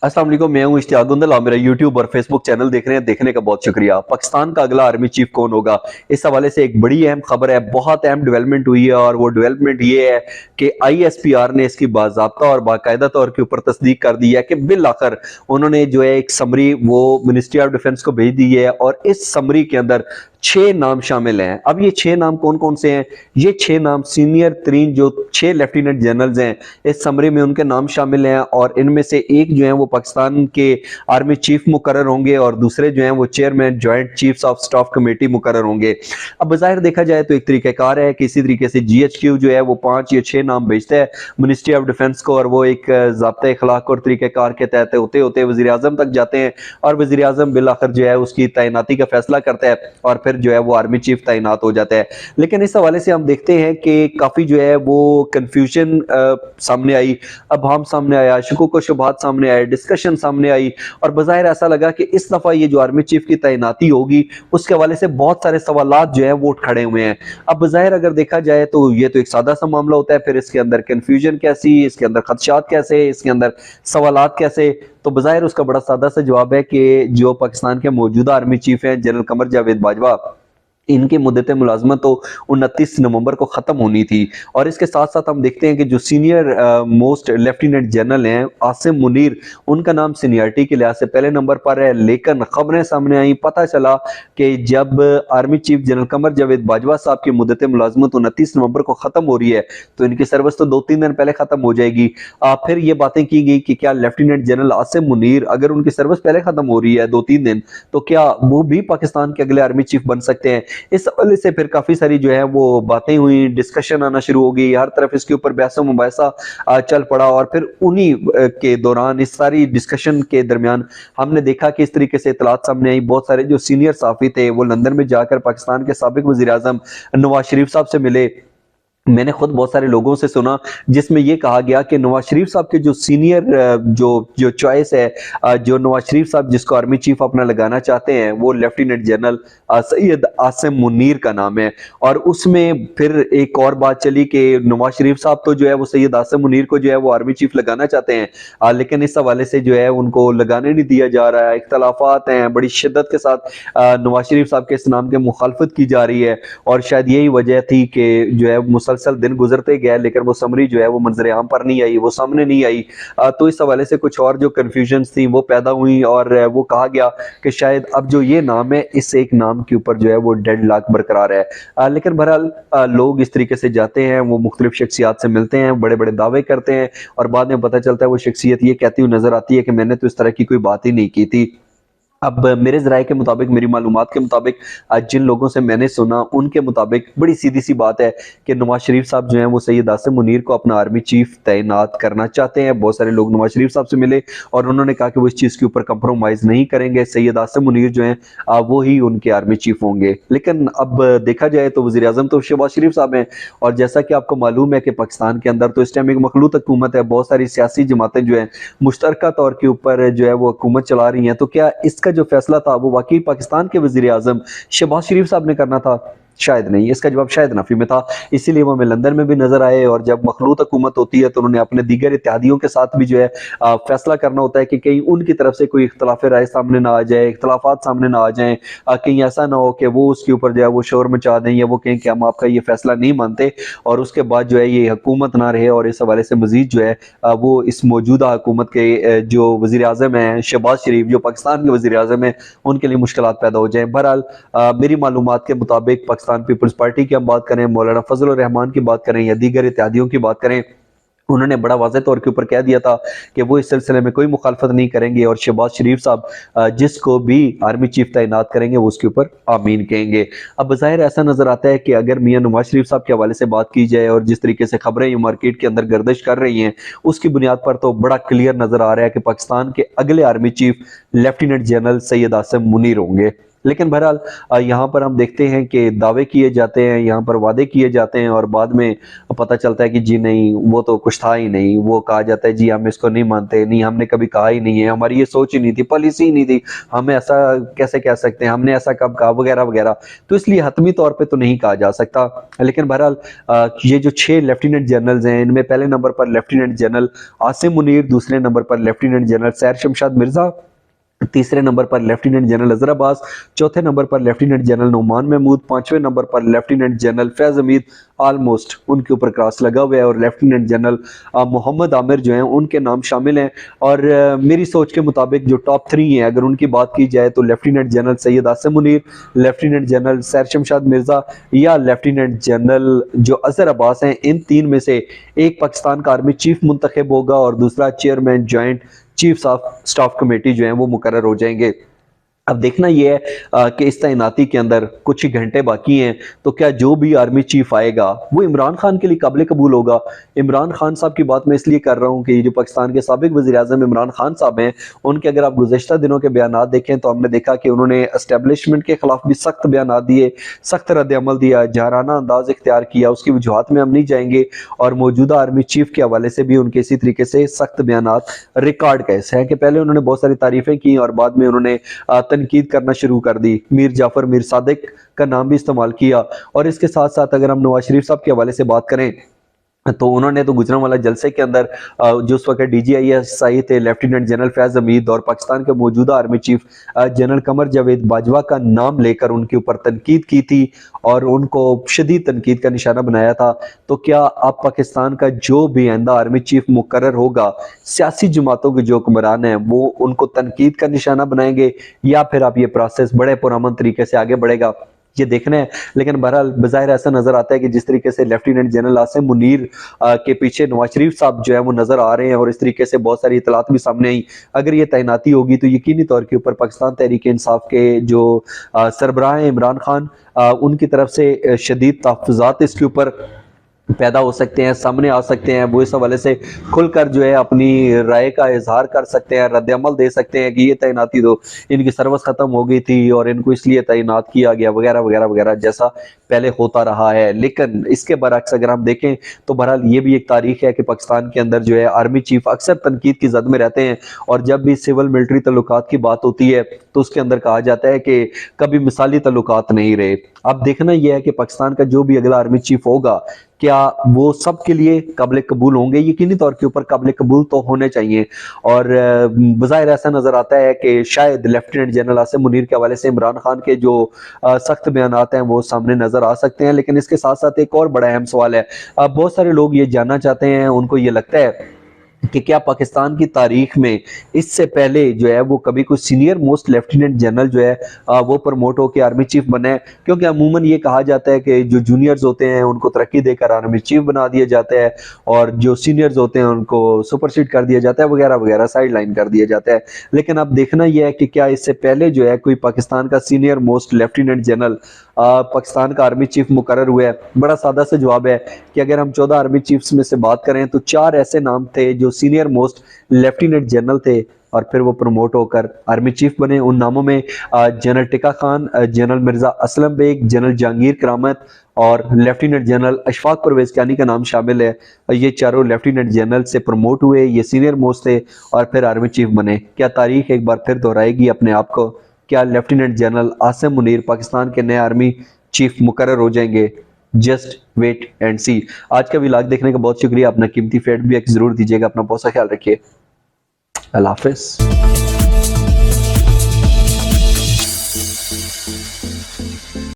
अस्सलाम वालेकुम, मैं हूं इश्तियाक गुंदल। आप मेरा यूट्यूब और फेसबुक चैनल देख रहे हैं, देखने का बहुत शुक्रिया। पाकिस्तान का अगला आर्मी चीफ कौन होगा, इस हवाले से एक बड़ी अहम खबर है। बहुत अहम डेवलपमेंट हुई है और वो डेवलपमेंट ये है कि ISPR ने इसकी बाज़ाब्ता और बाकायदा तौर के ऊपर तस्दीक कर दी है कि बिल आखिर उन्होंने जो है एक समरी वो मिनिस्ट्री ऑफ डिफेंस को भेज दी है और इस समरी के अंदर 6 नाम शामिल हैं। अब ये 6 नाम कौन कौन से हैं? ये 6 नाम सीनियर तरीन जो 6 लेफ्टिनेंट जनरल्स हैं, इस समरी में उनके नाम शामिल हैं और इनमें से एक जो है वो पाकिस्तान के आर्मी चीफ मुकर्रर होंगे और दूसरे जो हैं वो chairman joint chiefs of staff committee मुकर्रर होंगे। अब बज़ाहिर देखा जाए तो एक तरीक़ाकार है कि इसी तरीके से GHQ जो है वो 5 या 6 नाम भेजता है मिनिस्ट्री ऑफ डिफेंस को और वो एक ज़ाब्ता इखलाक और तरीक़ाकार के तहत होते होते वज़ीर आज़म तक जाते हैं और वज़ीर आज़म बिल आखिर जो है उसकी तैनाती का फैसला करता है और फिर जो है वो आर्मी चीफ तैनात हो जाता है। लेकिन इस हवाले से हम देखते हैं कि काफ़ी जो है वो कन्फ्यूजन सामने आई, अबहम सामने आया, शुकूक व शुबहात सामने आए, डिस्कशन सामने आई और बज़ाहिर ऐसा लगा कि इस दफ़ा ये जो आर्मी चीफ की तैनाती होगी उसके हवाले से बहुत सारे सवालात जो है वो खड़े हुए हैं। अब बज़ाहिर अगर देखा जाए तो ये तो एक सादा सा मामला होता है, फिर इसके अंदर कन्फ्यूजन कैसी, इसके अंदर खदशात कैसे, इसके अंदर सवालात कैसे। तो बज़ाहिर उसका बड़ा सादा सा जवाब है कि जो पाकिस्तान के मौजूदा आर्मी चीफ हैं जनरल कमर जावेद बाजवा, इनकी मुद्दत मुलाजमत तो 29 नवंबर को ख़त्म होनी थी और इसके साथ साथ हम देखते हैं कि जो सीनियर मोस्ट लेफ्टिनेंट जनरल हैं आसिम मुनीर, उनका नाम सीनियरिटी के लिहाज से पहले नंबर पर है। लेकिन खबरें सामने आई, पता चला कि जब army chief general Qamar Javed Bajwa साहब की मुद्दत मुलाजमत 29 नवंबर को ख़त्म हो रही है तो इनकी सर्विस तो 2-3 दिन पहले ख़त्म हो जाएगी। फिर ये बातें की गई कि क्या लेफ्टिनेंट जनरल आसिम मुनीर अगर उनकी सर्विस पहले ख़त्म हो रही है 2-3 दिन, तो क्या वो भी पाकिस्तान के अगले आर्मी चीफ बन सकते हैं? इस हवाले से फिर काफी सारी जो है वो बातें हुई, डिस्कशन आना शुरू हो गई, हर तरफ इसके ऊपर बहस मुबाहिसा चल पड़ा और फिर उन्हीं के दौरान इस सारी डिस्कशन के दरमियान हमने देखा कि इस तरीके से इतलात सामने आई। बहुत सारे जो सीनियर सहाफ़ी थे वो लंदन में जाकर पाकिस्तान के साबिक वज़ीर आज़म नवाज शरीफ साहब से मिले। मैंने खुद बहुत सारे लोगों से सुना जिसमें ये कहा गया कि नवाज शरीफ साहब के जो सीनियर जो जो चॉइस है, जो नवाज शरीफ साहब जिसको आर्मी चीफ अपना लगाना चाहते हैं वो लेफ्टिनेंट जनरल सैयद आसिम मुनीर का नाम है। और उसमें फिर एक और बात चली कि नवाज शरीफ साहब तो जो है वो सैयद आसिम मुनीर को जो है वो आर्मी चीफ लगाना चाहते हैं, लेकिन इस हवाले से जो है उनको लगाने नहीं दिया जा रहा है। इख्तलाफात हैं, बड़ी शिद्दत के साथ नवाज शरीफ साहब के इस नाम की मुखालफत की जा रही है और शायद यही वजह थी कि जो है मुसलसल दिन गुजरते गए लेकिन वो समरी जो है वो मंजर आम पर नहीं आई, वो सामने नहीं आई। तो इस हवाले से कुछ और जो कन्फ्यूजन्स थी वो पैदा हुई और वो कहा गया कि शायद अब जो ये नाम है इस एक नाम के ऊपर जो है वो डेडलॉक बरकरार है। लेकिन बहरहाल लोग इस तरीके से जाते हैं, वो मुख्तलिफ शख्सियात से मिलते हैं, बड़े बड़े दावे करते हैं और बाद में पता चलता है वो शख्सियत ये कहती हुई नजर आती है कि मैंने तो इस तरह की कोई बात ही नहीं की थी। अब मेरे ज़राए के मुताबिक, मेरी मालूमात के मुताबिक, जिन लोगों से मैंने सुना उनके मुताबिक बड़ी सीधी सी बात है कि नवाज शरीफ साहब जो हैं वो सैयद आसिम मुनीर को अपना आर्मी चीफ तैनात करना चाहते हैं। बहुत सारे लोग नवाज शरीफ साहब से मिले और उन्होंने कहा कि वो इस चीज़ के ऊपर कंप्रोमाइज़ नहीं करेंगे, सैयद आसिम मुनीर जो हैं वो ही उनके आर्मी चीफ होंगे। लेकिन अब देखा जाए तो वज़ीर आज़म तो शहबाज शरीफ साहब हैं और जैसा कि आपको मालूम है कि पाकिस्तान के अंदर तो इस टाइम एक मखलूत हुकूमत है, बहुत सारी सियासी जमातें जो हैं मुश्तरका तौर के ऊपर जो है वो हुकूमत चला रही हैं। तो क्या इसका जो फैसला था वो वाकई पाकिस्तान के वजीर आजम शहबाज शरीफ साहब ने करना था? शायद नहीं। इसका जवाब शायद नफी में था, इसीलिए वो हमें लंदन में भी नजर आए और जब मखलूत हुकूमत होती है तो उन्होंने अपने दीगर इत्यादियों के साथ भी जो है फैसला करना होता है कि कहीं उनकी तरफ से कोई इख्तलाफ राय सामने ना आ जाए, इख्तलाफात सामने ना आ जाए, कहीं ऐसा ना हो कि वो उसके ऊपर जो है वो शोर मचा दें या वो कहें कि हम आपका ये फैसला नहीं मानते और उसके बाद जो है ये हुकूमत ना रहे। और इस हवाले से मजीद जो है वो इस मौजूदा हुकूमत के जो वज़ीर आज़म हैं शहबाज शरीफ, जो पाकिस्तान के वज़ीर आज़म हैं, उनके लिए मुश्किलात पैदा हो जाए। बहरहाल मेरी मालूमात के मुताबिक पाकिस्तान पीपल्स पार्टी की हम बात करें, मौलाना फजल रहमान की बात करें या दीगर इत्यादियों की बात करें, उन्होंने बड़ा वाज़ेह तौर के ऊपर कह दिया था कि वो इस सिलसिले में कोई मुखालफत नहीं करेंगे और शहबाज शरीफ साहब जिसको भी आर्मी चीफ तैनात करेंगे वो उसके ऊपर आमीन कहेंगे। अब ज़ाहिर ऐसा नजर आता है कि अगर मियां नवाज शरीफ साहब के हवाले से बात की जाए और जिस तरीके से खबरें ये मार्केट के अंदर गर्दिश कर रही हैं उसकी बुनियाद पर तो बड़ा क्लियर नजर आ रहा है कि पाकिस्तान के अगले army chief lieutenant general Syed Asim Munir होंगे। लेकिन बहरहाल यहाँ पर हम देखते हैं कि दावे किए जाते हैं, यहाँ पर वादे किए जाते हैं और बाद में पता चलता है कि जी नहीं, वो तो कुछ था ही नहीं। वो कहा जाता है जी हम इसको नहीं मानते, नहीं हमने कभी कहा ही नहीं है, हमारी ये सोच ही नहीं थी, पॉलिसी ही नहीं थी, हमें ऐसा कैसे कह सकते हैं, हमने ऐसा कब कहा, वगैरह वगैरह। तो इसलिए हतमी तौर पर तो नहीं कहा जा सकता। लेकिन बहरहाल ये जो 6 लेफ्टिनेंट जनरल्स हैं, इनमें पहले नंबर पर लेफ्टिनेंट जनरल आसिम मुनीर, दूसरे नंबर पर लेफ्टिनेंट जनरल सैर शमशाद मिर्जा, तीसरे नंबर पर लेफ्टिनेंट जनरल अजहर अब्बास, चौथे नंबर पर लेफ्टिनेंट जनरल नौमान महमूद, पांचवें नंबर पर lieutenant general Faiz Hamid, almost उनके ऊपर क्रॉस लगा हुआ है, और लेफ्टिनेंट जनरल मोहम्मद आमिर जो हैं उनके नाम शामिल हैं। और मेरी सोच के मुताबिक जो टॉप 3 हैं, अगर उनकी बात की जाए तो lieutenant general Syed Asim Munir, lieutenant general सैर शमशाद मिर्जा या लेफ्टिनेंट जनरल जो अजहर अब्बास हैं, इन 3 में से एक पाकिस्तान का आर्मी चीफ मुंतखब होगा और दूसरा chairman joint chief of staff committee जो है वो मुकर्रर हो जाएंगे। अब देखना यह है कि इस तैनाती के अंदर कुछ ही घंटे बाकी हैं, तो क्या जो भी आर्मी चीफ आएगा वो इमरान खान के लिए काबिल कबूल होगा। इमरान खान साहब की बात मैं इसलिए कर रहा हूं कि जो पाकिस्तान के साबिक वज़ीर आज़म इमरान खान साहब हैं, उनके अगर आप गुज़श्ता दिनों के बयान देखें तो हमने देखा कि उन्होंने एस्टेब्लिशमेंट के खिलाफ भी सख्त बयान दिए, सख्त रद्द-ए-अमल दिया, जहराना अंदाज इख्तियार किया। उसकी वजूहात में हम नहीं जाएंगे, और मौजूदा आर्मी चीफ के हवाले से भी उनके इसी तरीके से सख्त बयान रिकॉर्ड कैसे हैं कि पहले उन्होंने बहुत सारी तारीफें की और बाद में उन्होंने तनकीद करना शुरू कर दी। मीर जाफर मीर सादिक का नाम भी इस्तेमाल किया। और इसके साथ साथ अगर हम नवाज शरीफ साहब के हवाले से बात करें तो उन्होंने तो गुजरांवाला जलसे के अंदर जो उस वक्त DGISI थे लेफ्टिनेंट जनरल फैज हमीद और पाकिस्तान के मौजूदा army chief general Qamar Javed Bajwa का नाम लेकर उनके ऊपर तनकीद की थी और उनको शदीद तनकीद का निशाना बनाया था। तो क्या अब पाकिस्तान का जो भी आइंदा आर्मी चीफ मुकर्रर होगा, सियासी जमातों के जो हुक्मरान हैं वो उनको तनकीद का निशाना बनाएंगे, या फिर अब ये प्रोसेस बड़े पुरअमन तरीके से आगे बढ़ेगा, ये देखना है। लेकिन बहरहाल बज़ाहिर ऐसा नजर आता है कि जिस तरीके से लेफ्टिनेंट जनरल आसिम मुनीर के पीछे नवाज शरीफ साहब जो है वो नजर आ रहे हैं और इस तरीके से बहुत सारी इतलात भी सामने आई, अगर ये तैनाती होगी तो यकीनी तौर के ऊपर पाकिस्तान तहरीक इंसाफ के जो सरबराह हैं इमरान खान, उनकी तरफ से शदीद तहफ़्फ़ुज़ात इसके ऊपर पैदा हो सकते हैं, सामने आ सकते हैं। वो इस हवाले से खुलकर जो है अपनी राय का इजहार कर सकते हैं, रद्द-ए-अमल दे सकते हैं कि ये तैनाती तो इनकी सर्विस खत्म हो गई थी और इनको इसलिए तैनात किया गया, वगैरह वगैरह वगैरह, जैसा पहले होता रहा है। लेकिन इसके बरअक्स अगर हम देखें तो बहरहाल ये भी एक तारीख है कि पाकिस्तान के अंदर जो है आर्मी चीफ अक्सर तनकीद की जद में रहते हैं, और जब भी सिविल मिलिट्री तल्लुकात की बात होती है तो उसके अंदर कहा जाता है कि कभी मिसाली तल्लुकात नहीं रहे। अब देखना यह है कि पाकिस्तान का जो भी अगला आर्मी चीफ होगा, क्या वो सबके लिए काबिल कबूल होंगे। यकीनी तौर के ऊपर काबिल कबूल तो होने चाहिए। और बज़ाहिर ऐसा नजर आता है कि शायद लेफ्टिनेंट जनरल आसिम मुनीर के हवाले से इमरान खान के जो सख्त बयान हैं वो सामने नजर आ सकते हैं। लेकिन इसके साथ साथ एक और बड़ा अहम सवाल है, बहुत सारे लोग ये जानना चाहते हैं, उनको ये लगता है कि क्या पाकिस्तान की तारीख में इससे पहले जो है वो कभी कोई सीनियर मोस्ट लेफ्टिनेंट जनरल जो है वो प्रमोट होकर आर्मी चीफ बने। क्योंकि अमूमन ये कहा जाता है कि जो जूनियर्स होते हैं उनको तरक्की देकर आर्मी चीफ बना दिया जाता है और जो सीनियर्स होते हैं उनको सुपरसीड कर दिया जाता है, वगैरह वगैरह, साइड लाइन कर दिया जाता है। लेकिन अब देखना यह है कि क्या इससे पहले जो है कोई पाकिस्तान का senior most lieutenant general Pakistan का आर्मी चीफ मुकर्रर हुआ है। बड़ा सादा सा जवाब है कि अगर हम 14 आर्मी चीफ्स में से बात करें तो 4 ऐसे नाम थे जो सीनियर मोस्ट लेफ्टिनेंट जनरल थे और फिर वो प्रमोट होकर आर्मी चीफ बने। उन नामों में general Tikka Khan, general Mirza Aslam Beg, general Jahangir Karamat और लेफ्टिनेंट जनरल अशफाक परवेज कानी का नाम शामिल है। ये चारों लेफ्टिनेंट जनरल से प्रमोट हुए, ये सीनियर मोस्ट थे और फिर आर्मी चीफ बने। क्या तारीख एक बार फिर दोहराएगी अपने आप को? क्या लेफ्टिनेंट जनरल आसिम मुनीर पाकिस्तान के नए आर्मी चीफ मुकर्रर हो जाएंगे? जस्ट वेट एंड सी। आज का व्लॉग देखने का बहुत शुक्रिया। अपना कीमती फीडबैक जरूर दीजिएगा। अपना बहुत सा ख्याल रखिए। अल्लाह हाफिज।